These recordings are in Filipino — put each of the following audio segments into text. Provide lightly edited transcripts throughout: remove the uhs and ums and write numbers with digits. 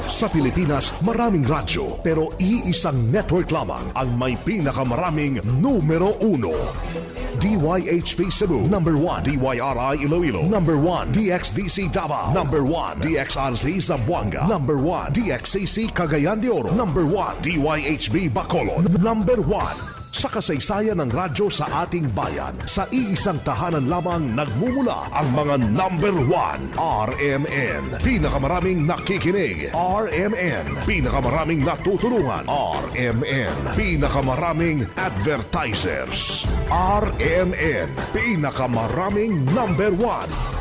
Sa Pilipinas, maraming radyo pero iisang network lamang ang may pinakamaraming numero 1. DYHP Cebu, number 1. DYRI Iloilo, number 1. DXDC Davao, number 1. DXRZ Zamboanga, number 1. DXCC Cagayan de Oro, number 1. DYHB Bacolod, number 1. Sa kasaysayan ng radyo sa ating bayan, sa iisang tahanan lamang nagmumula ang mga number 1. RMN, pinakamaraming nakikinig. RMN, pinakamaraming natutulungan. RMN, pinakamaraming advertisers. RMN, pinakamaraming number 1.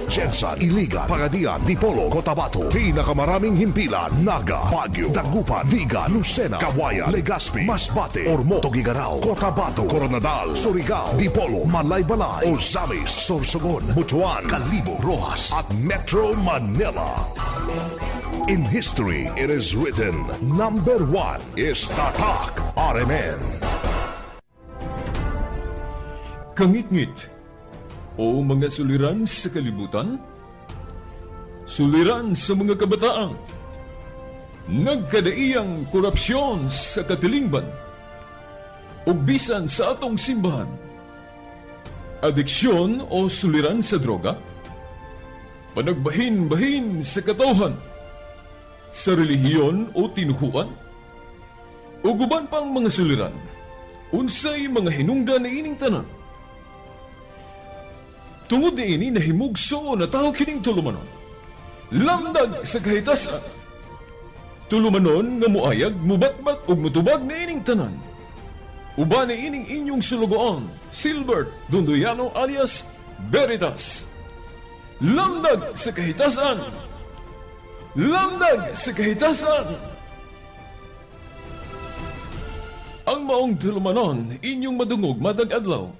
Jensa, Iligan, Pagadian, Dipolo, Cotabato, pinakamaraming himpilan. Naga, Baguio, Dagupan, Viga, Lucena, Kawayan, Legazpi, Masbate, Ormoc, Tugigaraw, Cotabato, Coronadal, Surigao, Dipolo, Malaybalay, Ozamis, Sorsogon, Butuan, Calibo, Rojas at Metro Manila. In history, it is written, number 1 is Tatak RMN. Kangit-ngit o mga suliran sa kalibutan, suliran sa mga kabataan, nagkadaiyang korupsyon sa katilingban, o bisan sa atong simbahan, adiksyon o suliran sa droga, panagbahin-bahin sa katawhan, sa relihiyon o tinuhuan, o guban pang mga suliran, unsay mga hinungdan na ining tanan. Tungod ni ini nahimugso na tao kining tulumanon. Lamdag sa kahitasan. Tulumanon nga muayag, mubatbat o mutubag na ining tanan. Uba ni ining inyong sulugoon, Silbert Dundoyano alias Veritas. Lamdag sa kahitasan. Lamdag sa kahitasan. Ang maong tulumanon, inyong madungog matag adlaw.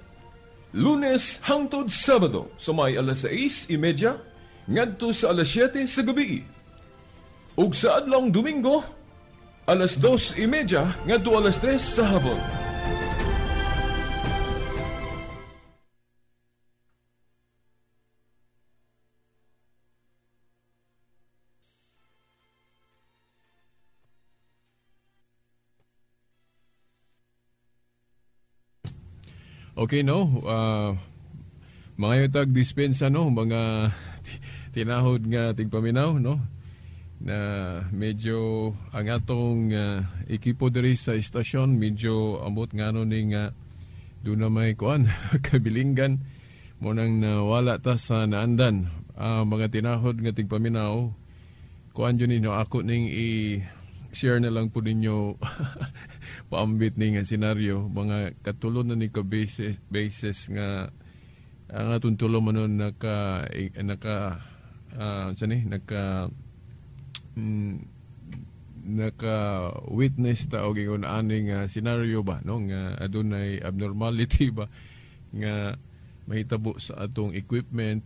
Lunes hangtod Sabado sa may alas 6:30 ngadto sa alas 7 sa gabi. Ug sa adlawng Domingo alas 2:30 ngadto alas 3 sa hapon. Okay, no? Mga yutag dispensa, no? Mga tinahod nga tigpaminaw, no? Na medyo ang atong ekipo diri sa istasyon, medyo amot nga no ning doon na may kuan, kabilinggan mo nang nawala ta sa naandan. Mga tinahod nga tigpaminaw, kuan yun ninyo, ako ning i-share na lang po ninyo paambit ni nga senaryo, mga katulon na ni ka basis nga ang atong tulo mo nun naka witness ta og ingon ani nga senaryo ba, no, nga adunay abnormality ba nga mahitabo sa atong equipment,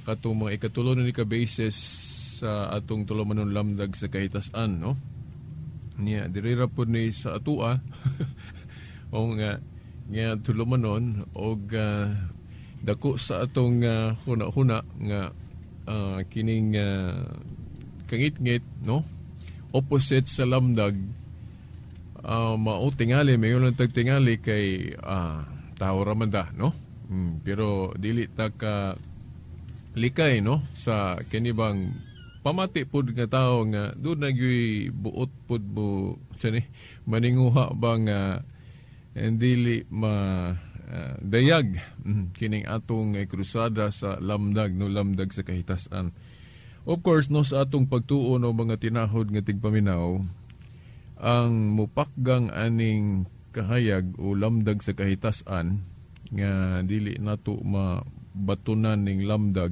katong mga ikatulo na ni ka basis sa atong tulo manon lamdag sa kahitasan, no. Niya dirira po ni sa atua o nga tulumanon og dako sa atong huna-huna nga kining kangit-ngit, no, opposite sa lamdag, mao tingali mayon lang tagtingali kay tao ramanda, no. Pero dili ta ka likay, no, sa kinibang pamati pud nga tao nga doon nagyoy buot pud mo sani maninguha bang dili dayag kining atong krusada sa lamdag, no, lamdag sa kahitasan. Of course, no, sa atong pagtuo no mga tinahod nga tigpaminaw, ang mupakgang aning kahayag o lamdag sa kahitasan nga dili nato mabatunan ning lamdag.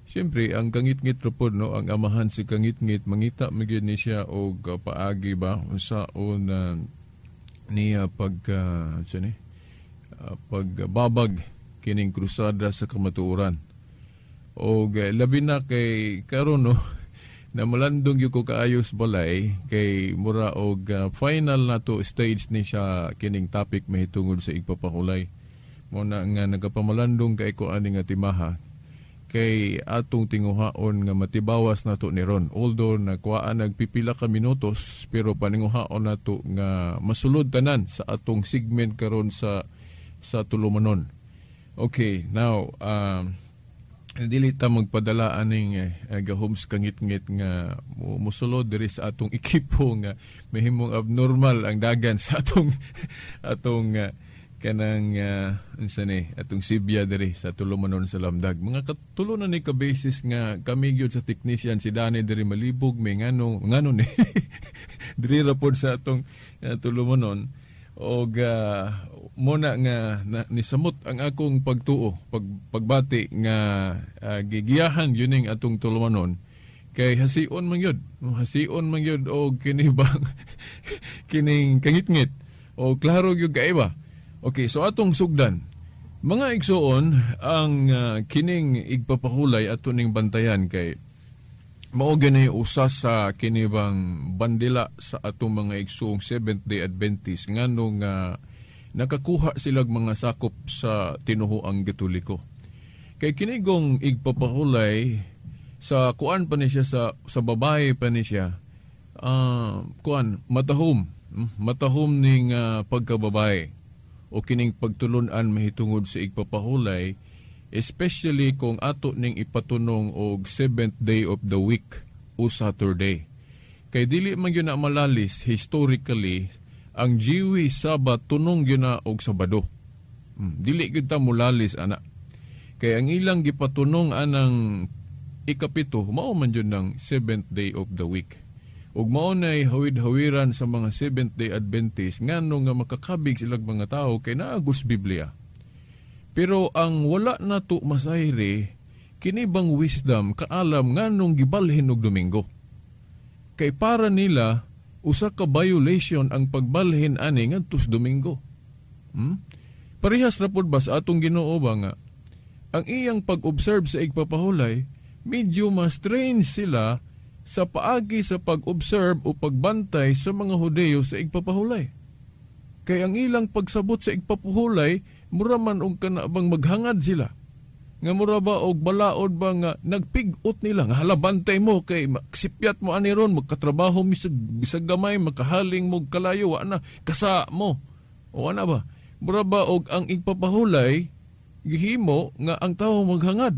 Siyempre, ang kangit-ngit po, no, ang amahan si kangit-ngit, mangita magyud ni siya og paagi ba sa niya pagbabag kining krusada sa kamatuoran. Og labi na kay karon, no, na malandong yung ko kaayos balay kay mura og final na to stage ni siya kining topic mahitungod sa igpapakulay. Mo na nga nagapamalandong kay ko ani nga timaha kay atong tinguhaon nga matibawas nato ni ron. Although nakuhaan nagpipila ka minutos, pero paninguhaon nato nga masulod tanan sa atong segment karon sa tulumanon. Okay, now dili ta magpadala aning gahoms kangit-ngit nga musulod diri sa atong ekipo nga mahimong abnormal ang dagan sa atong kanang unsa ni atong sibya diri sa tulumanon sa Lamdag. Mga katulunan ni ka basis nga kami gyud sa technician si Dani diri malibog may ngano ni diri ra pod sa atong tulumanon og muna nga nisamot ang akong pagtuo pagbati nga gigiyahan yuning atong tulumanon kay hasiun man gyud og kini bang kining kangit-ngit o klaro gyud kaiba. Okay, so atong sugdan. Mga igsoon, ang kining igpapahulay ato ning bantayan kay mao gani usa sa kinibang bandila sa atong mga igsoong Seventh-day Adventist ngano nga nakakuha silag mga sakop sa tinuoang Katoliko. Kay kinigong igpapahulay sa kuan pa ni siya sa babae pa ni siya. Matahom ning pagkababae o kining pagtulunan mahitungod sa igpapahulay, especially kung ato ning ipatunong og 7th day of the week o Saturday. Kay dili man yun na malalis historically ang Jewish Sabbath tunong yun na og Sabado. Dili gyud ta mulalis ana. Kay ang ilang gipatunong anang ikapito mao man yun ng 7th day of the week. Ug mao nay hawid-hawiran sa mga Seventh-day Adventist ngano nga makakabig silang mga tao kay naagos Biblia. Pero ang wala nato masayre kini bang wisdom kaalam nganong gibalhin og Domingo. Kay para nila usa ka violation ang pagbalhin ani ngadto sa Domingo. Parehas ra pod ba sa atong Ginoo ba nga ang iyang pag-observe sa igpapahulay medyo mas strange sila sa paagi sa pag-observe o pagbantay sa mga Hudeo sa igpapahulay. Kaya ang ilang pagsabot sa igpapahulay, mura man og kanabang maghangad sila. Nga mura ba og balaod ba nga nagpigot nila, nga halabantay mo kay maksipyat mo ani ron, magkatrabaho bisag gamay, makahaling mo kalayo, ana, kasa mo. O ana ba? Mura ba og ang igpapahulay, gihimo nga ang tao maghangad.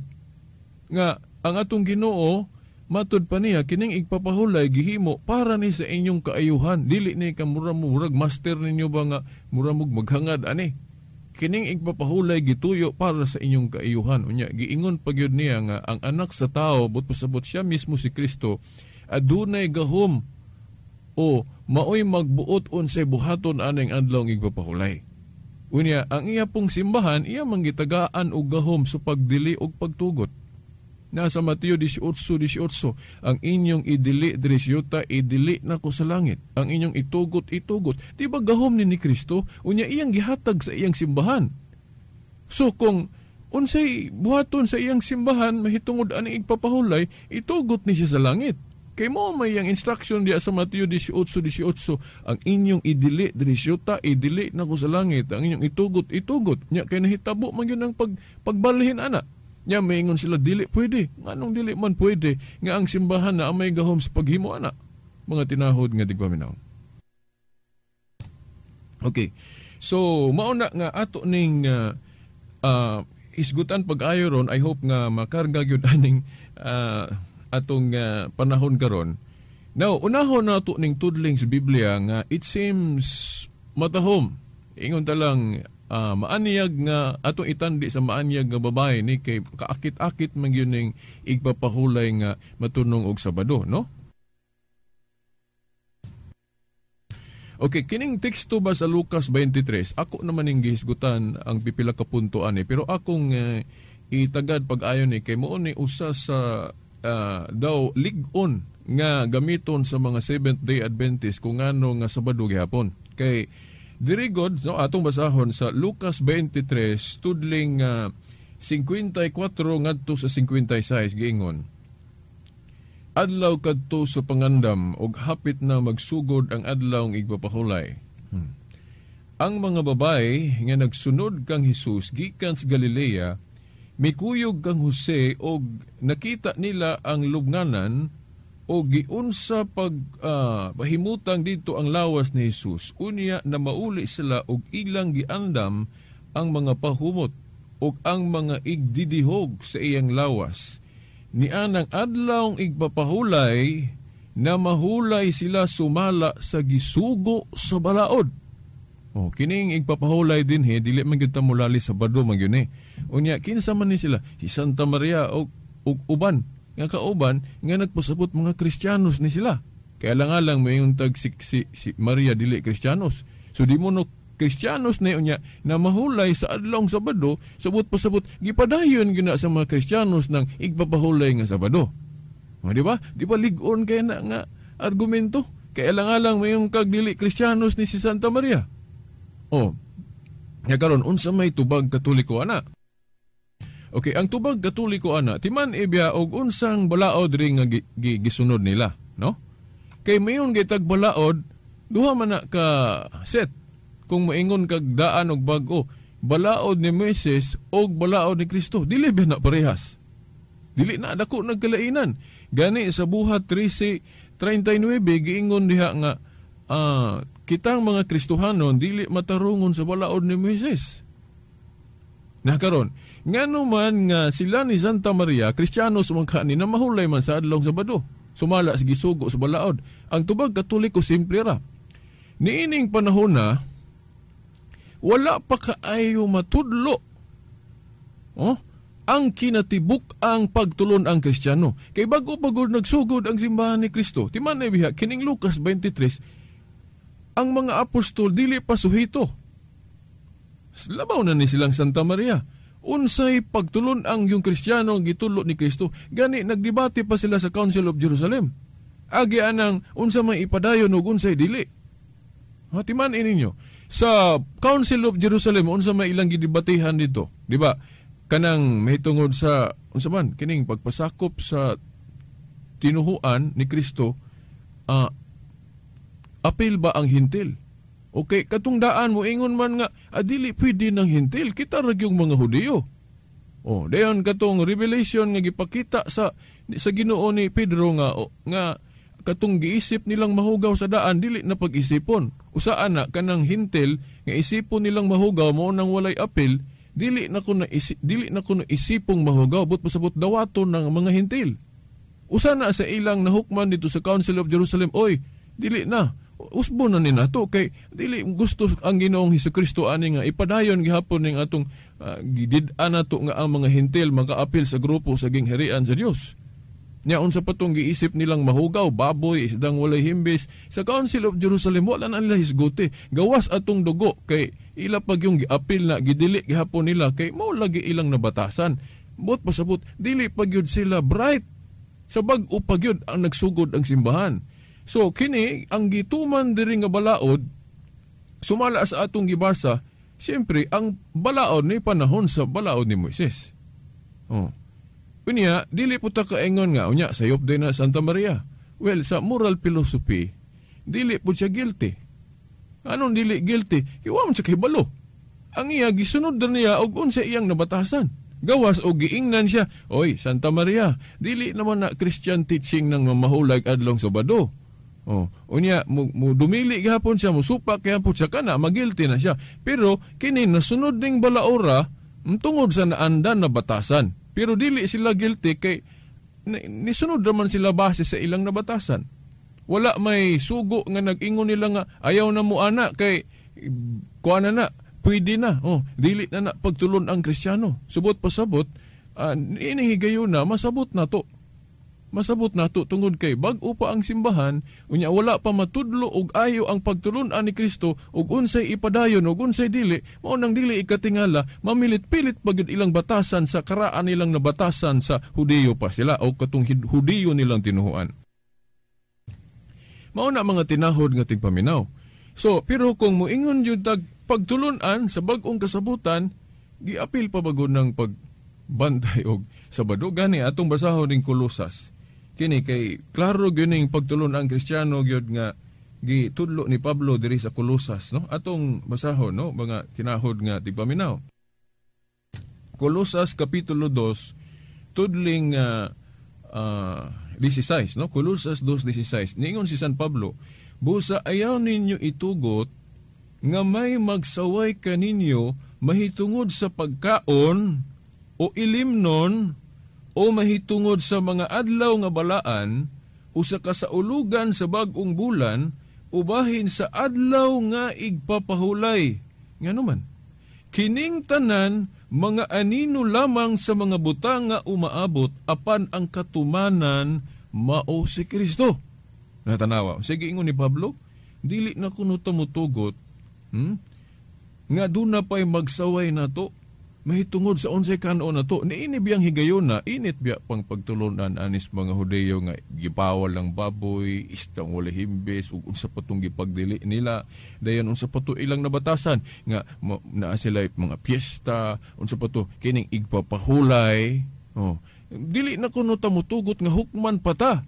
Nga ang atong Ginoo, matud pa niya, kining igpapahulay, gihimo, para ni sa inyong kaayuhan. Dili ni ka murag master ninyo ba nga muramog maghangad, ani. Kining igpapahulay, gituyo para sa inyong kaayuhan. Unya, giingon pagyod niya nga, ang anak sa tao, but pasabot siya mismo si Kristo, adunay gahom, o maoy magbuot unsay buhaton aning adlaw ng igpapahulay. Unya, ang iya pong simbahan, iya manggitagaan og gahom sa pagdili og pagtugot. Nasa Mateo 18:18, ang inyong idili drisyota, idili na ko sa langit. Ang inyong itugot. Di ba gahom ni Kristo? Unya iyang gihatag sa iyang simbahan. So kung unsay buhaton sa iyang simbahan, mahitungod ani igpapahulay, itugot ni siya sa langit. Kay mo may iyang instruction diya sa Mateo 18:18, ang inyong idili drisyota, idili na ko sa langit. Ang inyong itugot. Nya kay nahitabo man yun ang pagbalhin ana. Nya maingon sila dili pwede. Nganong dili man pwede nga ang simbahan na amay gahom sa paghimo ana. Mga tinahod nga digpaminaw. Okay. So mao na nga ato ning isgutan pag-ayo ron. I hope nga makarga gyud aning atong panahon karon. Now, unahon nato ning tudling sa Biblia nga it seems matahom. Ingon ta lang maanyag nga atong itandi sa maanyag nga babae ni kay kaakit-akit man gyud ning igpapahulay nga matunong og Sabado, no? Okay, kining teksto ba sa Lucas 23, ako naman ning gihisgutan ang pipila ka punto ani, pero akong itagad pag-ayon ni kay mao ni usa sa daw lig-on nga gamiton sa mga Seventh-day Adventist kung ano nga Sabado gihapon. Kay diri god, no, atong basahon sa Lucas 23, studling 54 ngadto sa 56, giingon, adlaw kadto sa pangandam, og hapit na magsugod ang adlaw ng igpapahulay. Ang mga babae nga nagsunod kang Hesus gikan sa Galilea, mikuyog kang Jose og nakita nila ang lubnganan o giunsa pag pahimutang dito ang lawas ni Jesus. Unya na mauli sila og ilang giandam ang mga pahumot og ang mga igdidihog sa iyang lawas. Nianang adlawng igpapahulay na mahulay sila sumala sa gisugo sa balaod. Kining igpapahulay din dili man gyud ta mulali sa bado man gyud Unya kinsa man ni sila? Si Santa Maria og uban nga kauban nga nagpasabot mga Kristiyanos ni sila. Kaya lang may yung tag si Maria dili Kristiyanos. So di mo no Kristiyanos na unya na mahulay sa adlawng Sabado, sabot pasabot gipadayon gyud na sa mga Kristiyanos nang igpapahulay nga Sabado. Di ba? Di ba lig-on kay na nga argumento? Kaya lang may yung kag dili Kristiyanos ni si Santa Maria. Nga karon unsa may tubag Katoliko ana? Okay, ang tubag Katoliko ana, timan ibya og unsang balaod ring nga gisunod nila, no? Kay mayon gitag balaod, duha man na ka set. Kung maingon kag daan og bag-o, balaod ni Moises og balaod ni Kristo, dili ba na parehas? Dili na dako nagkalainan. Gani sa buhat 13:39 giingon diha nga kitang mga Kristohanon dili matarungon sa balaod ni Moises. Karon, ngano man nga sila ni Santa Maria, Kristiyanos man kani na mahulay man sa adlawng Sabado, sumala sa gisugo sa balaod. Ang tubag Katoliko simple ra. Niining panahon na wala pa kaayo matudlo. Ang kinatibuk ang pagtulon ang Kristiyano. Kay bago nagsugod ang simbahan ni Kristo. Timan na biha kining Lucas 23, ang mga apostol dili pa suhito. Labaw na ni silang Santa Maria. Unsay pagtulon ang yung Kristiyano ang gitulo ni Kristo. Gani nagdebate pa sila sa Council of Jerusalem. Agi anang unsa may ipadayon ug unsay dili. Timan ininyo. Sa Council of Jerusalem unsa may ilang gidebatehan dito, di ba? Kanang mahitungod sa unsa man kining pagpasakop sa tinuhuan ni Kristo, apil ba ang hintil? Okay, katong daan mo ingon man nga adili pwede ng hintil, kita ra gyung mga Hudiyo. Dayon katong revelation nga gipakita sa Ginoo ni Pedro nga katong giisip nilang mahugaw sa daan dili na pag-isipon. Usaan na kanang hintil nga isipon nilang mahugaw mao nang walay apil, dili na kuno isipong mahugaw but pasabot dawaton ng mga hintil. Usa na sa ilang nahukman dito sa Council of Jerusalem, dili na usbo na ni nato kay dili gusto ang Ginoong Hesukristo ani nga ipadayon gihapon ning atong gidid-an nato nga ang mga hintil makaapil sa grupo sa gingharian sa Dios. Nya unsa patong giisip nilang mahugaw, baboy, isdang walay himbis, sa Council of Jerusalem wala na nila hisguti. Gawas atong dugo kay ila pag yung giapil na gidili gihapon nila kay mao lagi ilang nabatasan. But pasabot dili pag yun sila bright. Sa bag-o pag yun ang nagsugod ang simbahan. So, kini, ang gituman diri nga balaod, sumala sa atong gibasa, siyempre, ang balaod ni panahon sa balaod ni Moises. Unya, dili po ta kaingon nga, sayop din na Santa Maria. Well, sa moral philosophy, dili po siya guilty. Anong dili guilty? Kiwa man siya kay balo. Ang iya, gisunod na niya, og unsa iyang nabatasan. Gawas o giingnan siya, Santa Maria, dili naman na Christian teaching ng mamahulag adlong Sabado. Unya, dumili gihapon siya, musupak gihapon siya kana, magilty na siya. Pero, kini nasunod ning balaora, tungod sa naandan na batasan. Pero dili sila guilty kay nisunod naman sila base sa ilang nabatasan. Wala may sugo nga nag-ingon nila nga, ayaw na mo ana kay kuana na, pwede na. Dili na pagtulon ang Kristiyano. Subot pasabot, inihigayon na, masabot na to. Masabot na to tungod kay bag-o pa ang simbahan, unya wala pa matudlo og ayo ang pagtulunan ni Kristo og unsay ipadayon og unsay dili, mao nang dili ikatingala, mamilit-pilit pagud ilang batasan sa karaan nilang nabatasan sa Hudiyo pa sila o katong Hudiyo nilang tinuhuan. Mao na mga tinahod nga tigpaminaw. So, pero kung moingon yun tag pagtulunan sa bag-ong kasabutan, giapil pa bagod ng pagbantay og Sabado. Gani atong basahon ning Kolosas. Kini kay klaro gyuning pagtulon ang Kristiyano gyud nga gitudlo ni Pablo diri sa Kolosas, no? Atong basahon, no, mga tinahod nga tigpaminaw. Kolosas Kapitulo 2, tudling 16, no? Kolosas 2:16. Ningon si San Pablo, busa ayaw ninyo itugot nga may magsaway kaninyo mahitungod sa pagkaon o ilimnon o mahitungod sa mga adlaw nga balaan o sa kasaulugan sa bag-ong bulan ubahin sa adlaw nga igpapahulay. Nga naman, kining tanan mga anino lamang sa mga butang nga umaabot apan ang katumanan mao si Kristo. Natanawa. Sige ingon ni Pablo, dili na kuno tamutugot nga doon na pa'y magsaway na to, mahitungod sa unsay kanon na to. Niini biyang higayon na, init biya pang pagtulunan anis mga Hudeyo nga gipawal ng baboy, istang wala himbes, ug unsa patong gipagdili nila, dayon unsa pato ilang nabatasan, nga naa sila mga piyesta, unsa pato kining igpapahulay. Dili na kuno tamutugot nga hukman pata.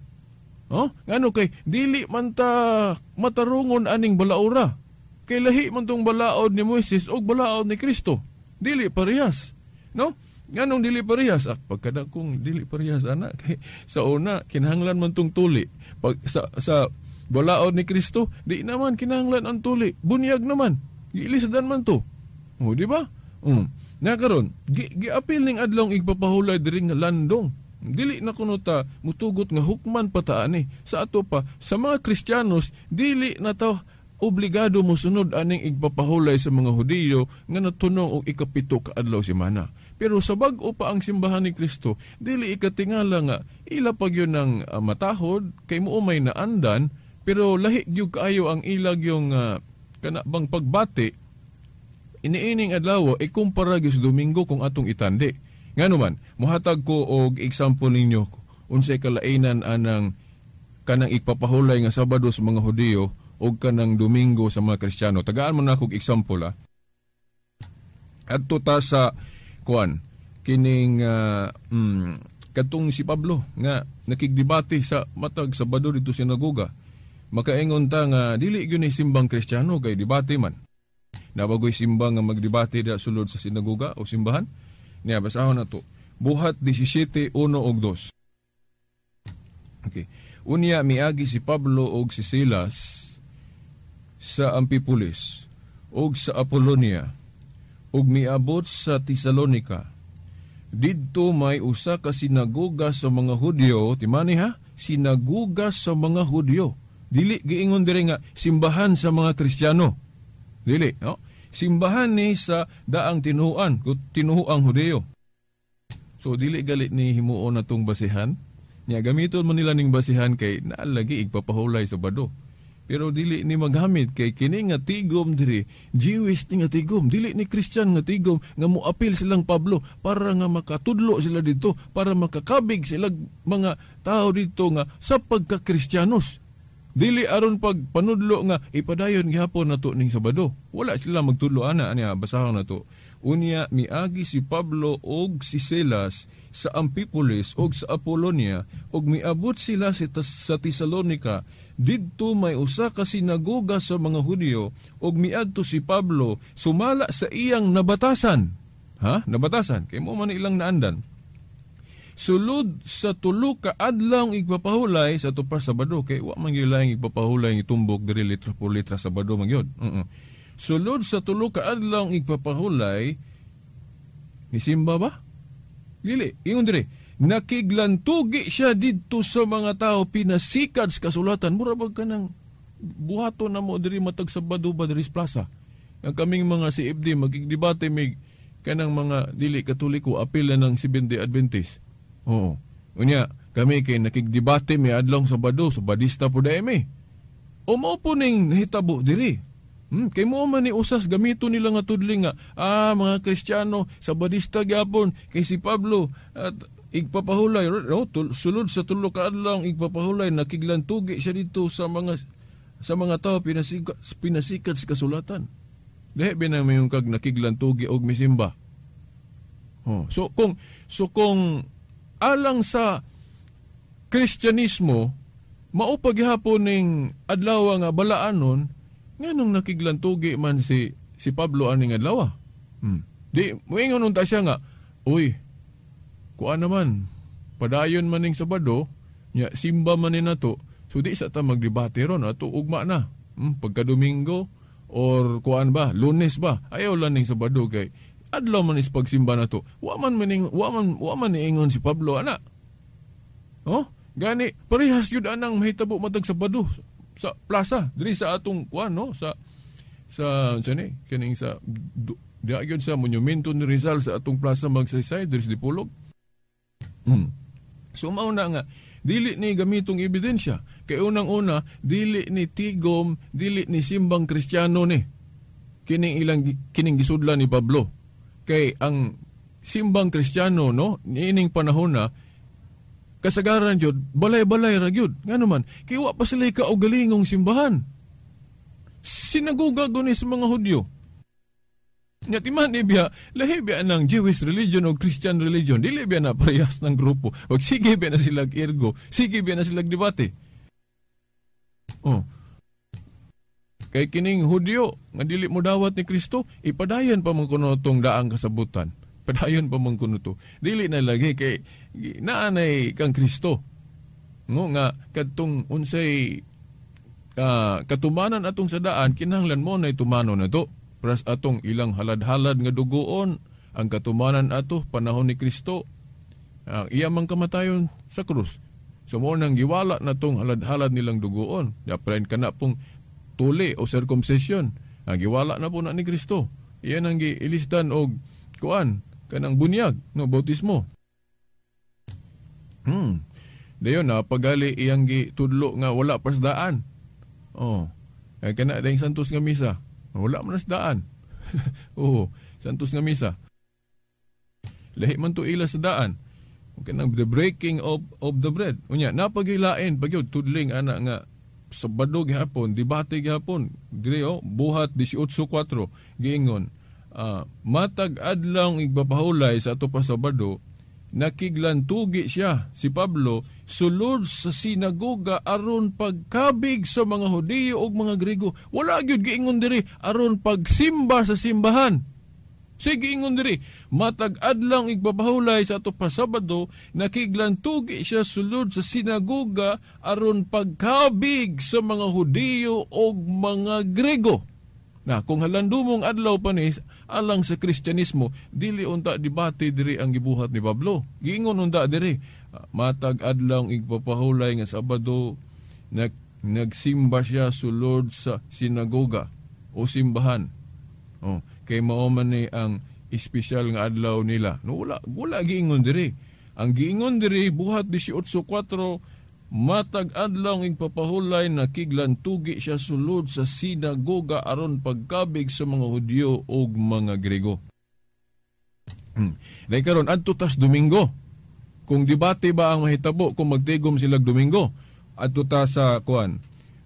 Ngano kay, dili man ta matarungon aning balaura. Kay lahi man tong balaod ni Moises o balaod ni Kristo. Dili parehas. No? Nganong dili parehas? Pagkada kong dili parehas, anak. Kay, sa una, kinahanglan man tong tuli. Pag, sa balaod ni Kristo, di naman kinahanglan ang tuli. Bunyag naman. Giilisadan man to. Di ba? Nakaroon, giapil ning adlong igpapahulay diri nga landong. Dili na kuno ta mutugot nga hukman pataan eh. Sa ato pa, sa mga Kristiyanos, dili na to obligado mo sunod aning igpapahulay sa mga Hudiyo nga natunong og ikapito ka adlaw semana. Pero sa bag-o pa ang simbahan ni Kristo, dili ikatingala nga ila pag yun ng matahod kay mo may naandan, pero lahi gyud kaayo ang ilag yung kanabang pagbati. Iniining adlaw ikumpara gyud sa Domingo kung atong itandi. Ngano man, muhatag ko og example ninyo unsay kalainan anang kanang igpapahulay nga Sabado sa mga Hudiyo o kanang Domingo sa mga Kristiyano. Tagaan mo na akong example Adto ta sa kining katong si Pablo nga nakigdebate sa matag Sabado dito sa sinagoga. Makaingon ta nga dili gyud ni simbang Kristiyano kay debate man. Nabagoy simbang nga magdebate da sulod sa sinagoga o simbahan. Niya basahon na to. Buhat 17:1 og 2. Okay. Unya miagi si Pablo og si Silas sa Amphipolis og sa Apolonia og miabot sa Tesalonica. Didto may usa ka sinagoga sa mga Hudyo, timani ha? Sinagoga sa mga Hudyo. Dili giingon dire nga simbahan sa mga Kristiyano. Dili, no? Simbahan ni sa daang tinuhuang Hudyo. So dili galit ni himuon natong basihan. Nya gamiton man nila ning basihan kay naalagi igpapahulay sa Sabado. Pero dili ni maghamit kay kini nga tigom diri, Jewish ni nga tigom, dili ni Christian nga tigom nga moapil silang Pablo para nga makatudlo sila dito, para makakabig sila mga tao dito nga sa pagka-Kristiyanos. Dili aron pag panudlo nga ipadayon gihapon nato ning Sabado. Wala sila magtudlo ana niya basahon nato. Unya miagi si Pablo og si Silas sa Amphipolis og sa Apolonia og miabot sila sa Tesalonica. Didto may usa ka sinagoga sa mga Hudyo og miadto si Pablo sumala sa iyang nabatasan. Nabatasan kay mo man ilang naandan. Sulod sa tulo ka adlaw igpapahulay sa tupar Sabado kay wa man gyud laing igpapahulay itumbok diri litra por litra Sabado man gyud. Sulod sa tulo ka adlaw igpapahulay ni simba ba? Dili, ingon diri nakiglantugi siya didto sa mga tao pinasikad sa kasulatan. Mura bag kanang buhaton na mo diri matag Sabado ba diri sa plaza. Ang kaming mga CFD magigdebate mig kanang mga dili Katoliko apil na ng Seventh-day Adventist. Oo. Unya, kami kay nakigdebate mi adlong Sabado, Sabadista po dae mi. O mao po ning nahitabo diri. Kay mo man ni usas gamito nila nga tudling nga mga Kristiyano Sabadista gyapon kay si Pablo at igpapahulay sulod sa tulo ka adlaw igpapahulay nakiglantugi siya dito sa mga tao pinasikat sa kasulatan. Dahi binami yung kag nakiglantugi og misimba. So kung alang sa Kristyanismo mao paghapon ning adlaw nga balaanon nganong nakiglantugi man si Pablo aning adlaw. Di moingon unta siya nga uy, kuan naman, padayon man ning Sabado, nya simba man ni nato, so di sa ta magdebate ron, ato ugma na. Pagka Domingo, or kuan ba, Lunes ba, ayaw lang ning Sabado kay, adlaw man is pagsimba na to. Wa man niingon si Pablo, ana. Oh, gani, parehas yun anang mahitabo matag Sabado sa plaza, diri sa atong kuan, no, sa kaning sa diagyon sa monumento ni Rizal sa atong plaza Magsaysay diri sa Dipolog. So mauna nga dili ni gamitong ebidensya kay unang-una dili ni tigom, dili ni simbang Kristiyano ni kining gisudlan ni Pablo. Kay ang simbang Kristiyano, no, niining panahon na kasagaran jud balay-balay ra gyud. Ngano man kay wa pa sila kaugalingong simbahan. Sinaguga guni sa mga Hudyo. Nya timan biya lahi biya ng Jewish religion o Christian religion, dili biya na parehas ng grupo. Wag sige biya na sila ergo, sige biya na sila debate. Kay kining Hudyo nga dili mo dawat ni Kristo, ipadayon pa man kuno tong daang kasabutan. Padayon pa man kuno to. Dili na lagi kay naanay kang Kristo. Ngo nga kadtong unsay katumanan atong sa daan, kinahanglan mo na itumano na to. Pras atong ilang halad-halad nga dugoon, ang katumanan ato panahon ni Kristo, iya mang kamatayon sa krus. So mo nang giwala na tong halad-halad nilang dugoon. Dapat ka na pong tuli o circumcision. Giwala na po na ni Kristo. Iyan ang giilistan og kuan, kanang bunyag, no, bautismo. Dayon na pagali iyang gitudlo nga wala pasdaan. Kaya kana dahing santos nga misa. Wala man sa daan. Santos nga misa. Lahi man to ila sa daan. Kanang the breaking of the bread. Unya, napagilain, pagyod, tudling ana nga, Sabado gihapon, debate gihapon, dire buhat 18:4, giingon, matag adlaw igpapahulay sa ato pa Sabado, nakiglan tugi siya, si Pablo, sulod sa sinagoga aron pagkabig sa mga Hudiyo o mga Grego. Wala gyud giingon diri aron pagsimba sa simbahan. Sige ingon diri, matag adlaw igpapahulay sa ato pa Sabado, nakiglan tugi siya sulod sa sinagoga aron pagkabig sa mga Hudiyo o mga Grego. Na kung halandumong adlaw pa ni alang sa Kristyanismo, dili unta debate diri ang gibuhat ni Pablo. Giingon unta diri, matag adlaw igpapahulay nga Sabado, nagsimba siya sulod sa sinagoga o simbahan. Kay mao man ni ang espesyal nga adlaw nila. No, wala giingon diri. Ang giingon diri buhat 18:4, matag adlaw igpapahulay nakiglan tugi siya sulod sa sinagoga aron pagkabig sa mga Hudyo o mga Grego. Dahil karon adto tas Domingo. Kung debate ba ang mahitabo kung magtigom sila Domingo, adto ta sa kuan,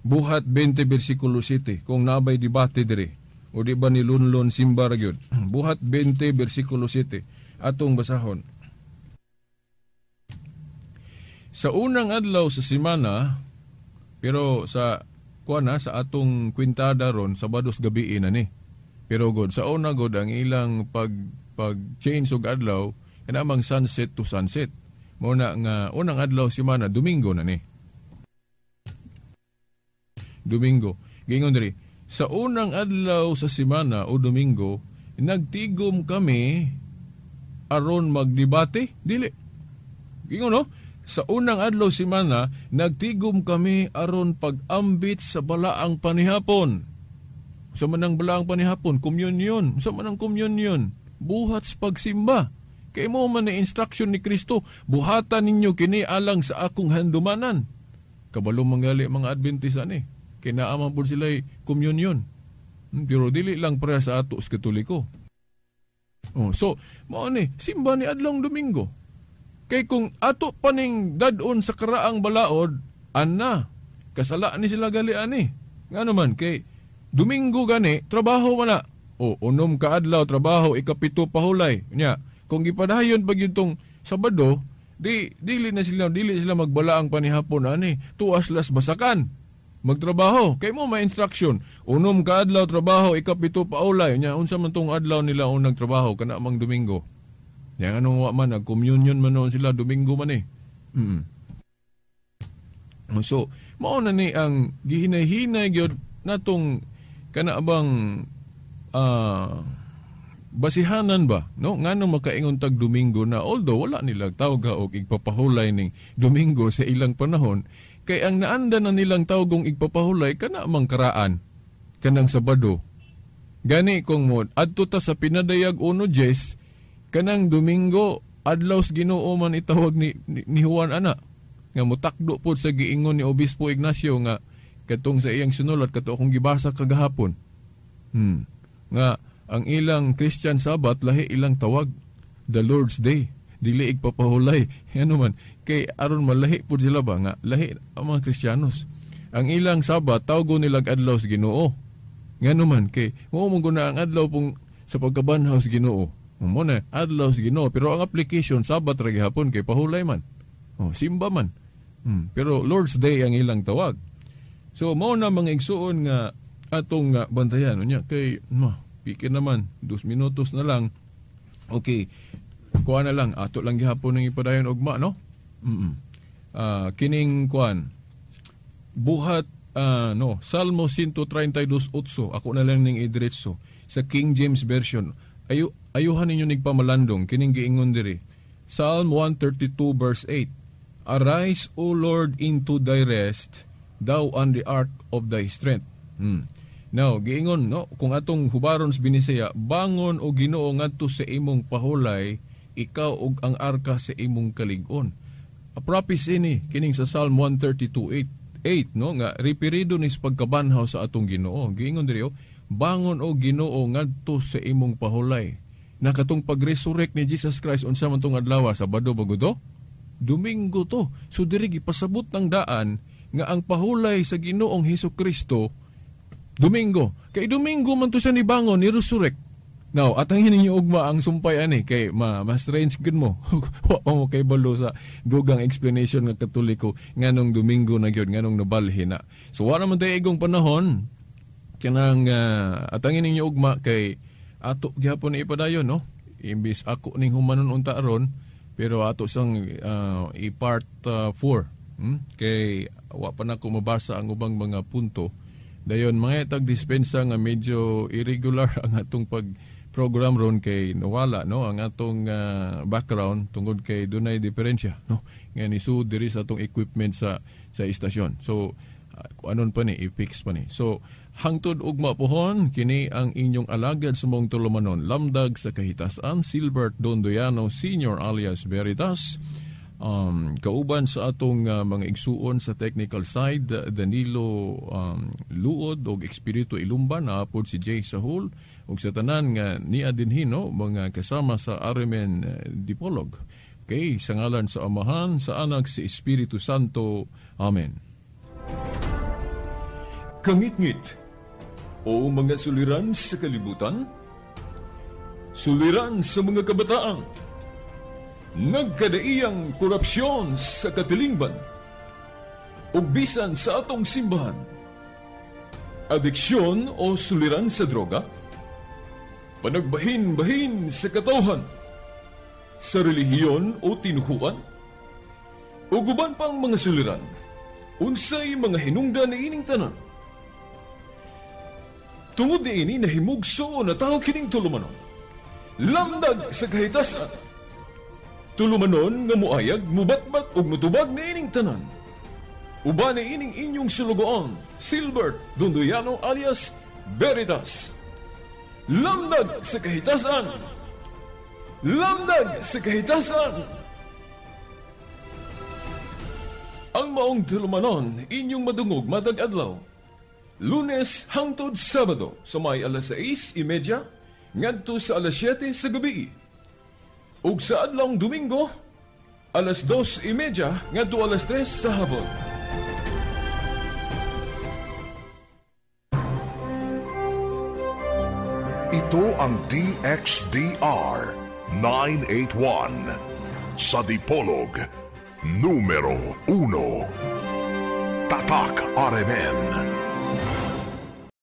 buhat 20 versikulo 7 kung nabay debate diri. O di ba ni Lunlon simba ra gyud. Buhat 20 versikulo 7 atong basahon. Sa unang adlaw sa semana, pero sa sa atong kwintada ron, Sabados gabi na ni. Pero god sa una god ang ilang pag-change og adlaw, kanamang sunset to sunset. Mo na nga unang adlaw semana, Domingo na ni. Domingo. Gingon diri, sa unang adlaw sa semana o Domingo, nagtigom kami aron magdebate, dili. Gingon no? Sa unang adlaw semana, nagtigom kami aron pag-ambit sa balaang panihapon. Sa manang balaang panihapon, komunyon. Sa manang komunyon, buhat sa pagsimba. Kay mo man na instruction ni Kristo, buhatan ninyo kini alang sa akong handumanan. Kabalo manggali mga Adventista ni. Kinaaman po sila'y komunyon. Pero dili lang para sa ato sa Katoliko. So, mo ni, simba ni adlong Domingo. Kay kung ato paning dadon sa karaang balaod, ana, kasala ni sila gali ani. Nga naman, kay Domingo gani, trabaho man na. Unom ka adlaw, trabaho, ikapito pahulay. Nya, kung ipadayon pag yung tong Sabado, dili sila magbala ang panihapon ani. Tuas las basakan. Magtrabaho, kay mo may instruction. Unom ka adlaw, trabaho, ikapito pahulay. Nya, unsa man tong adlaw nila unang trabaho, kana mang Domingo. Yang anong wa man, nag-communion man noon sila, Domingo man eh. So, mao na ni ang gihinay-hinay gyud natong kanaabang basihanan ba, no? Ngano makaingon tag Domingo na although wala nila tawag og igpapahulay ning Domingo sa ilang panahon, kay ang naanda na nilang tawgong igpapahulay kana amang karaan kanang Sabado. Gani kung mo adto ta sa pinadayag 1:10 kanang Domingo adlaws Ginoo man itawag ni Juan ana nga mutakdo pod sa giingon ni Obispo Ignacio nga katong sa iyang sinulat kato akong gibasa kagahapon. Nga ang ilang Christian Sabbath lahi ilang tawag the Lord's Day, dili igpapahulay. Ano man kay aron malahi pod sila ba nga lahi ang mga Kristiyanos. Ang ilang Sabbath tawgo nilang adlaw sa Ginoo. Ngano man kay mao mo guna ang adlaw pong sa pagkabanhaw sa Ginoo. Mo na adlaw sa Ginoo pero ang application Sabbath ra gihapon kay pahulay man. Simba man. Pero Lord's Day ang ilang tawag. So mao na mga igsuon nga atong bantayan unya kay pikin naman 2 minutos na lang. Okay. Kuha na lang ato lang gihapon ng ipadayon ugma no. Kining kuan buhat Salmo 132:8 ako na lang ning idiretso sa King James version. Ayuhan ninyo nigpamalandong kining giingon diri. Psalm 132 verse 8. Arise, O Lord, into thy rest, thou on the ark of thy strength. Now, giingon, no, kung atong hubaron sa Binisaya, bangon o Ginoo ngadto sa imong pahulay, ikaw og ang arka sa imong kalig-on. A prophecy ni, kining sa Psalm 132:8, no, nga, reperido ni sa pagkabanhaw sa atong Ginoo. Giingon diri, bangon o Ginoo ngadto sa imong pahulay. Nakatong pag-resurrect ni Jesus Christ, unsa man tong adlaw, Sabado bagudo? Domingo to. So diri gipasabot ng daan nga ang pahulay sa Ginoong Hesukristo Domingo. Kay Domingo man to siya ni bangon ni resurrect. Now, atangin ninyo ugma ang sumpay ani kay mas strange gud mo. Wa mo kay balo sa dugang explanation ng Katoliko nganong Domingo na gyud nganong nabalhi na. So wala man tay igong panahon kanang atangin ninyo ugma kay ato gihapon ipadayon no. Imbis ako ning humanon unta aron pero ato sang i-part 4. Kay wa pa na ko mabasa ang ubang mga punto. Dayon mga tag-dispensa nga medyo irregular ang atong pag-program ron kay nawala no ang atong background tungod kay dunay diferensya no nga nisu diri sa atong equipment sa istasyon. So anon pa ni i-fix pa ni. So hangtod ugma pohon kini ang inyong alagad sa mong tulumanon lamdag sa kahitasan Silbert Dondoyano Sr. alias Veritas. Kauban sa atong mga igsuon sa technical side Danilo Luod og Espiritu Ilumban naapod si Jay Sahul ug sa tanan nga niya dinhin no mga kasama sa Arimen Dipolog. Okay, sa ngalan sa Amahan, sa Anak, sa Espiritu Santo. Amen. Kangit-ngit o mga suliran sa kalibutan, suliran sa mga kabataan, nagkadaiyang korupsyon sa katilingban, o bisan sa atong simbahan, adiksyon o suliran sa droga, panagbahin-bahin sa katawhan, sa relihiyon o tinuhuan, o guban pang mga suliran, unsay mga hinungdan ni ining tanan. Tungod ni ini nahimugso na tao kining tulumanon, lamdag sa kahitasan, tulumanon nga muayag, mubatbat ug mutubag na ining tanan. Uba na ining inyong sulugoon, Silbert Dondoyano alias Veritas. Lamdag sa kahitasan! Lamdag sa kahitasan! Ang maong tulumanon, inyong madungog matag adlaw. Lunes hangtod Sabado, sa may alas 6:30, ngadto sa alas 7 sa gabi. Ug sa adlawng Domingo, alas 2:30 ngadto alas 3 sa hapon. Ito ang DXDR 981 sa Dipolog, numero 1. Tatak RMN.